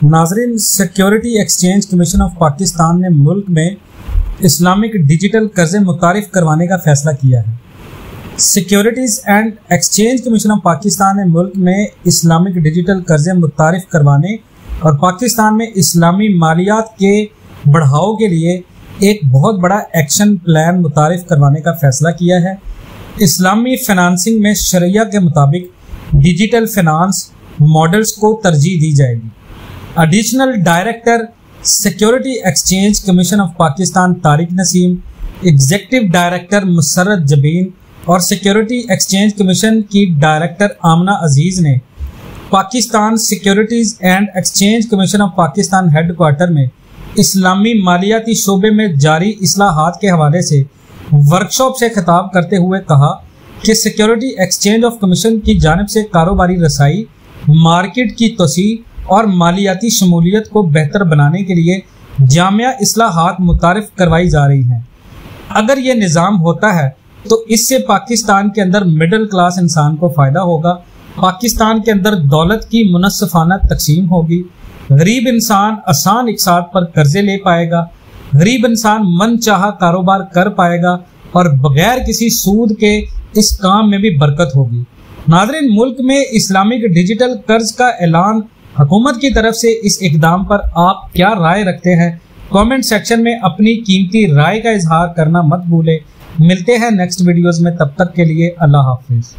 नाजरीन, security exchange commission of Pakistan ने मुल्क में इस्लामिक डिजिटल कर्जे मुतारिफ करवाने का फैसला किया है। Securities and exchange commission of Pakistan ने मुल्क में इस्लामिक डिजिटल कर्जे मुतारिफ करवाने और पाकिस्तान में इस्लामी मालियात के बढ़ाव के लिए एक बहुत बड़ा एक्शन प्लान मुतारिफ करवाने का फैसला किया है। इस्लामी फाइनेंसिंग में शरिया के मुताबिक डिजिटल फाइनेंस मॉडल्स को तरजीह दी जाएगी। Additional director security exchange commission of Pakistan Tariq Naseem, executive director Musarrat Jabeen और सिक्योरिटी एक्सचेंज कमीशन की डायरेक्टर आमना अजीज ने Pakistan securities and exchange commission of Pakistan headquarter में इस्लामी मालियाती शोबे में जारी इस्लाहात के हवाले से वर्कशॉप से खिताब करते हुए कहा कि सिक्योरिटी एक्सचेंज ऑफ कमीशन की जानिब से कारोबारी रसाई, मार्केट की तोसी और मालियाती शमूलियत को बेहतर बनाने के लिए जामिया इस्लाहात मुतारिफ करवाई जा रही हैं। अगर ये निज़ाम होता है तो इससे पाकिस्तान के अंदर मिडिल क्लास इंसान को फ़ायदा होगा, पाकिस्तान के अंदर दौलत की मुनस्सफाना तकसीम होगी, गरीब इंसान आसान इकसात पर कर्जे ले पाएगा, गरीब इंसान मन चाहा कारोबार कर पाएगा और बगैर किसी सूद के इस काम में भी बरकत होगी। नाज़रीन, मुल्क में इस्लामिक डिजिटल कर्ज का ऐलान हुकूमत की तरफ से इस इक़दाम पर आप क्या राय रखते हैं? कमेंट सेक्शन में अपनी कीमती राय का इजहार करना मत भूलें। मिलते हैं नेक्स्ट वीडियोस में, तब तक के लिए अल्लाह हाफिज।